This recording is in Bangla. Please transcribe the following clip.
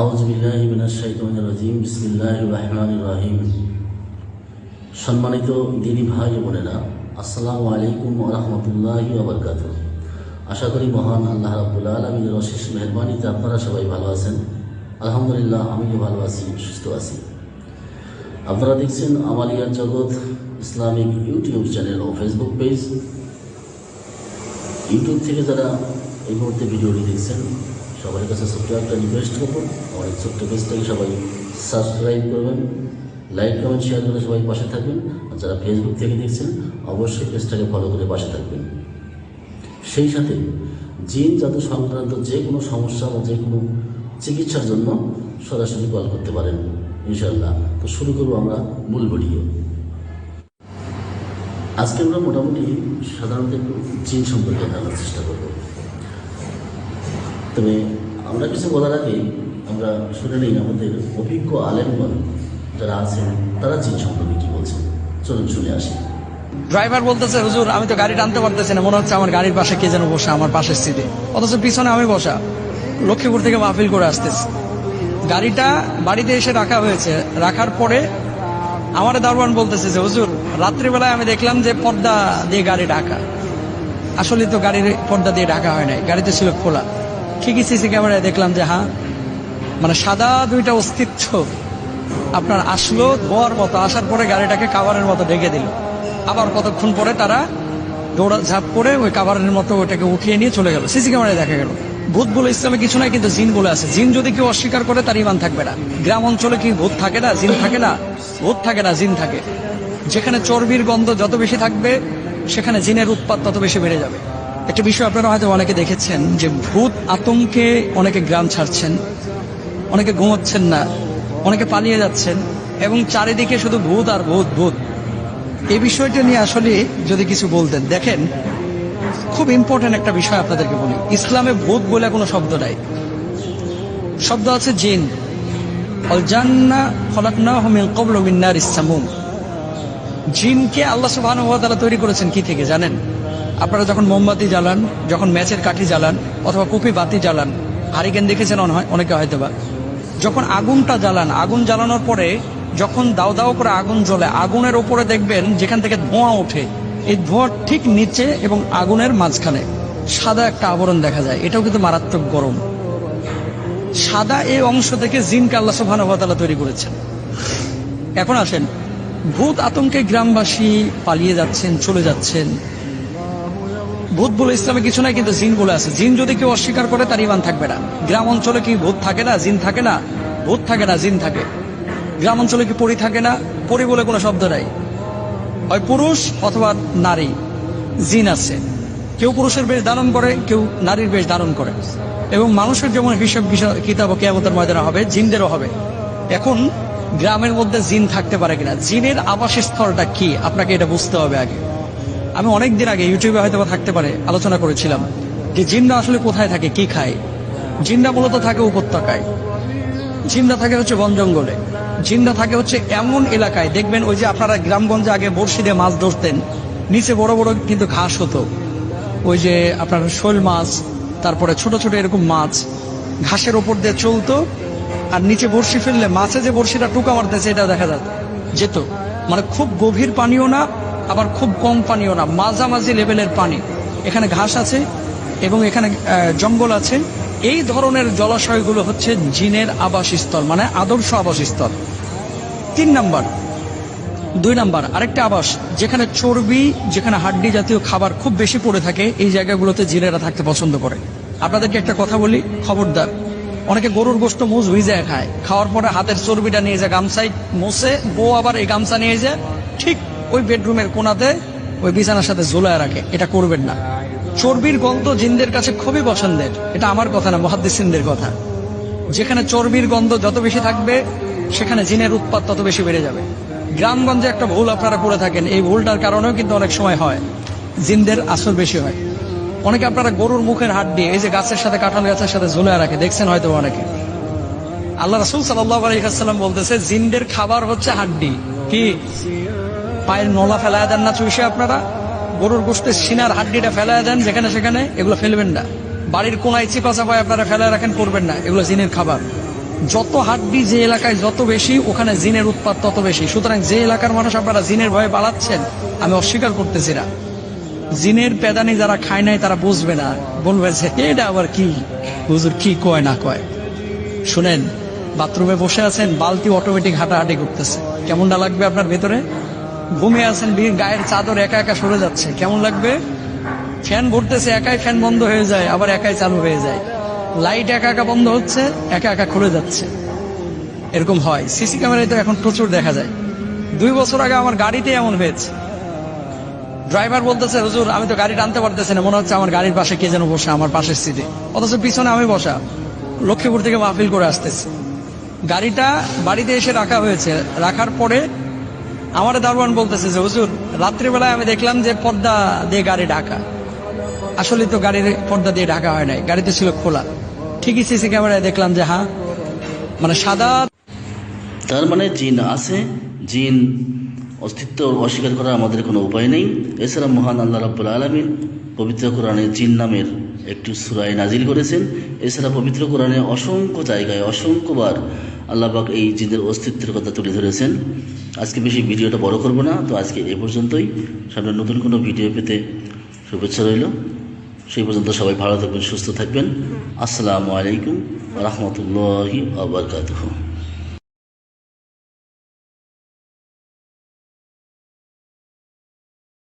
আউযু বিল্লাহি মিনাশ শাইতানির রাজিম। বিসমিল্লাহির রহমানির রহিম। সম্মানিত দিনী ভাই ও বোনেরা, আসসালামু আলাইকুম ওয়া রাহমাতুল্লাহি ওয়া বারাকাতুহু। আশা করি মহান আল্লাহ রাব্বুল আলামিনের অশেষ মেহেরবানিতে আপনারা সবাই ভালো আছেন। আলহামদুলিল্লাহ, আমিও ভালো আছি, সুস্থ আছি। আপনারা দেখছেন আমালিয়া জগৎ ইসলামিক ইউটিউব চ্যানেল ও ফেসবুক পেজ। ইউটিউব থেকে যারা এই মুহূর্তে ভিডিওটি দেখছেন, সবার কাছে ছোট্ট একটা রিকোয়েস্ট করবো, আমার এই ছোট্ট পেজটাকে সবাই সাবস্ক্রাইব করবেন, লাইক কমেন্ট শেয়ার করে সবাই পাশে থাকবেন। আর যারা ফেসবুক থেকে দেখছেন, অবশ্যই পেজটাকে ফলো করে পাশে থাকবেন। সেই সাথে জিন জাদু সংক্রান্ত যে কোনো সমস্যা বা যে কোনো চিকিৎসার জন্য সরাসরি কল করতে পারেন ইনশাআল্লাহ। তো শুরু করবো আমরা মূল ভিডিও। আজকে আমরা মোটামুটি সাধারণত একটু জিন সম্পর্কে জানার চেষ্টা করব। তবে আমরা কিছু বলার আগে আমরা শুনে নিই আমাদের অভিজ্ঞ আলেমগণ যারা আছেন তারা জিন সম্পর্কে কি বলছেন। চলুন শুনে আসি। ড্রাইভার বলতেছে, হুজুর আমি তো গাড়ি টানতে পারতেছি না, মনে হচ্ছে আমার গাড়ির পাশে কে যেন বসা, আমার পাশের সিটে, অথচ পিছনে আমি বসা, লক্ষ্মীপুর থেকে মাহফিল করে আসতেছি। গাড়িটা বাড়িতে এসে রাখা হয়েছে, রাখার পরে আমার দারোয়ান বলতেছে যে হুজুর রাত্রিবেলায় আমি দেখলাম যে পর্দা দিয়ে গাড়ি ঢাকা। আসলে তো গাড়ির পর্দা দিয়ে ঢাকা হয় নাই, গাড়িতে ছিল খোলা। ঠিকই সিসি ক্যামেরায় দেখলাম যে হ্যাঁ, মানে সাদা দুইটা অস্তিত্ব আপনার আসলো ধোয়ার মতো, আসার পরে গাড়িটাকে কাভারের মতো ঢেকে দিল। আবার কতক্ষণ পরে তারা দৌড়া ঝাঁপ করে ওই কাভারের মতো ওইটাকে উঠিয়ে নিয়ে চলে গেল। সিসি ক্যামেরায় দেখা গেল। ভূত বলে ইসলামে কিছু নাই, কিন্তু জিন বলে আছে। জিন যদি কেউ অস্বীকার করে তার ইমান থাকবে না। গ্রাম অঞ্চলে কি ভূত থাকে না, জিন থাকে না? ভূত থাকে না, জিন থাকে। যেখানে চর্বির গন্ধ যত বেশি থাকবে, সেখানে জিনের উৎপাত তত বেশি বেড়ে যাবে। একটা বিষয় আপনারা হয়তো অনেকে দেখেছেন যে ভূত আতঙ্কে অনেকে গ্রাম ছাড়ছেন, অনেকে ঘুমোচ্ছেন না, অনেকে পালিয়ে যাচ্ছেন, এবং চারিদিকে শুধু ভূত আর ভূত ভূত। এই বিষয়টা নিয়ে আসলে যদি কিছু বলতেন। দেখেন, খুব ইম্পর্টেন্ট একটা বিষয় আপনাদেরকে বলি। ইসলামে ভূত বলে কোনো শব্দ নাই, শব্দ আছে জিন। আল জান্নাহ খলাকনাহুম মিন ক্বাবলু মিন নারিস সামুম। জিনকে আল্লাহ সুবহানাহু ওয়া তাআলা তৈরি করেছেন কি থেকে জানেন? আপনারা যখন মোমবাতি জ্বালান, যখন ম্যাচের কাঠি জ্বালান, অথবা কুপি বাতি জ্বালান, হারিকেন দেখেছেন অনেকে হয়তোবা, যখন আগুনটা জ্বালান, আগুন জ্বালানোর পরে যখন দাও দাও করে আগুন জ্বলে, আগুনের ওপরে দেখবেন যেখান থেকে ধোঁয়া ওঠে, এই ধোঁয়ার ঠিক নিচে এবং আগুনের মাঝখানে সাদা একটা আবরণ দেখা যায়। এটাও কিন্তু মারাত্মক গরম। সাদা এই অংশ থেকে জিনকে আল্লাহ সুবহানাহু ওয়া তাআলা তৈরি করেছেন। এখন আসেন, ভূত আতঙ্কে গ্রামবাসী পালিয়ে যাচ্ছেন, চলে যাচ্ছেন। ভূত বলে ইসলামে কিছু নাই, কিন্তু জিন বলে আছে। জিন যদি কেউ অস্বীকার করে তার ইমান থাকবে না। গ্রাম অঞ্চলে কি ভূত থাকে না, জিন থাকে না? ভূত থাকে না, জিন থাকে। গ্রাম অঞ্চলে কি পরী থাকে না? পরী বলে কোনো শব্দ নাই। হয় পুরুষ অথবা নারী, জিন আছে। কেউ পুরুষের বেশ ধারণ করে, কেউ নারীর বেশ ধারণ করে। এবং মানুষের যেমন হিসাব কিতাব কিয়ামতের ময়দানে হবে, জিনদেরও হবে। এখন গ্রামের মধ্যে জিন থাকতে পারে কিনা, জিনের আবাসস্থলটা কি, আপনাকে এটা বুঝতে হবে আগে। আমি অনেকদিন আগে ইউটিউবে হয়তো থাকতে পারে আলোচনা করেছিলাম যে জিনরা আসলে কোথায় থাকে, কি খায়। জিনরা মূলত থাকে উপত্যকায়, জিনরা থাকে হচ্ছে বন জঙ্গলে, জিনরা থাকে হচ্ছে এমন এলাকায়, দেখবেন ওই যে আপনারা গ্রামগঞ্জে আগে বড়শি দিয়ে মাছ ধরতেন, নিচে বড় বড় কিন্তু ঘাস হতো, ওই যে আপনার শোল মাছ, তারপরে ছোট ছোট এরকম মাছ ঘাসের ওপর দিয়ে চলতো, আর নিচে বড়শি ফেললে মাছে যে বড়শিটা টুকা মারতেছে এটা দেখা যেত। মানে খুব গভীর পানিও না, আবার খুব কম পানিও না, মাঝামাঝি লেভেলের পানি। এখানে ঘাস আছে এবং এখানে জঙ্গল আছে। এই ধরনের জলাশয়গুলো হচ্ছে জিনের আবাসস্থল, মানে আদর্শ আবাসস্থল। 3 নাম্বার। 2 নাম্বার আরেকটা আবাস, যেখানে চর্বি, যেখানে হাড্ডি জাতীয় খাবার খুব বেশি পড়ে থাকে, এই জায়গাগুলোতে জিনেরা থাকতে পছন্দ করে। আপনাদেরকে একটা কথা বলি, খবরদার। অনেকে গরুর গোশত মুজ ভিজায় খায়, খাওয়ার পরে হাতের চর্বিটা নিয়ে যায় গামছায় মোছে, বউ আবার এই গামছা নিয়ে যায় ঠিক ওই বেডরুমের কোনাতে ওই বিছানার সাথে ঝোলায় রাখে। এটা করবেন না। চর্বির গন্ধ জিনদের কাছে খুবই পছন্দের। এটা আমার কথা না, মুহাদ্দিসিনদের কথা। যেখানে চর্বির গন্ধ যত বেশি থাকবে, সেখানে জিনের উৎপাত তত বেশি বেড়ে যাবে। গ্রামগঞ্জে একটা ভুল আপনারা করে থাকেন, এই ভুলটার কারণেও কিন্তু অনেক সময় হয়, জিনদের আসর বেশি হয়। অনেকে আপনারা গরুর মুখের হাড্ডি এই যে গাছের সাথে, কাঁঠাল গাছের সাথে ঝুলায় রাখে, দেখছেন হয়তো অনেকে। আল্লাহ রাসূল সাল্লাল্লাহু আলাইহি ওয়াসাল্লাম বলতেছে জিনদের খাবার হচ্ছে হাড্ডি। কি পায়ের নলা ফেলায় দেন না চুষে আপনারা? গরুর গোশতের সিনার হাড্ডিটা ফেলায় দেন যেখানে সেখানে, এগুলো ফেলবেন না। বাড়ির কোনায় চিপা চাপায় আপনারা ফেলায় রাখেন, করবেন না, এগুলো জিনের খাবার। যত হাড্ডি যে এলাকায় যত বেশি, ওখানে জিনের উৎপাত তত বেশি। সুতরাং যে এলাকার মানুষ আপনারা জিনের ভয়ে পালাচ্ছেন, আমি অস্বীকার করতেছি না। জিনের পেদানি যারা খায় নাই তারা বুঝবে না, বলবে যে এটা আবার কি হুজুর কি কয় না কয়। শুনেন, বাথরুমে বসে আছেন, বালতি অটোমেটিক হাঁটাহাঁটি করতেছে, কেমনটা লাগবে আপনার ভেতরে? ঘুমিয়ে আছেন, গায়ের চাদর একা একা সরে যাচ্ছে, কেমন লাগবে? ফ্যান ঘুরতেছে, একাই ফ্যান বন্ধ হয়ে যায়, আবার একাই চালু হয়ে যায়। লাইট একা একা বন্ধ হচ্ছে, একা একা খুলে যাচ্ছে। এরকম হয়। সিসি ক্যামেরায় তো এখন প্রচুর দেখা যায়। 2 বছর আগে আমার গাড়িতে এমন হয়েছে। ড্রাইভার বলতেছে, হুজুর আমি তো গাড়ি টানতে পারতেছি না, মনে হচ্ছে আমার গাড়ির পাশে কে যেন বসে আমার পাশের সিটে, অথচ পিছনে আমি বসা। লক্ষ্মীপুর থেকে মাহফিল করে আসতেছি, গাড়িটা বাড়িতে এসে রাখা হয়েছে। রাখার পরে আমার দারোয়ান বলতেছে যে হুজুর রাত্রিবেলায় আমি দেখলাম যে পর্দা দিয়ে গাড়ি ঢাকা। আসলে তো গাড়ির পর্দা দিয়ে ঢাকা হয় নাই, গাড়িতে ছিল খোলা। ঠিকই সিসি ক্যামেরায় দেখলাম যে হ্যাঁ, মানে সাদা। তার মানে জিন আছে, জিন অস্তিত্ব অস্বীকার করার আমাদের কোনো উপায় নেই। এছাড়া মহান আল্লাহ রাব্বুল আলামিন পবিত্র কোরআনে জিন নামের একটি সূরা নাজিল করেছেন। এছাড়া পবিত্র কোরআনে অসংখ্য জায়গায় অসংখ্যবার আল্লাহ পাক এই জিনের অস্তিত্বের কথা তুলে ধরেছেন। আজকে বেশি ভিডিওটা বড় করব না, তো আজকে এ পর্যন্তই। সামনে নতুন কোনো ভিডিও পেতে শুভেচ্ছা রইল। সেই পর্যন্ত সবাই ভালো থাকবেন, সুস্থ থাকবেন। আসসালামু আলাইকুম ওয়া রাহমাতুল্লাহি ওয়া বারাকাতুহু।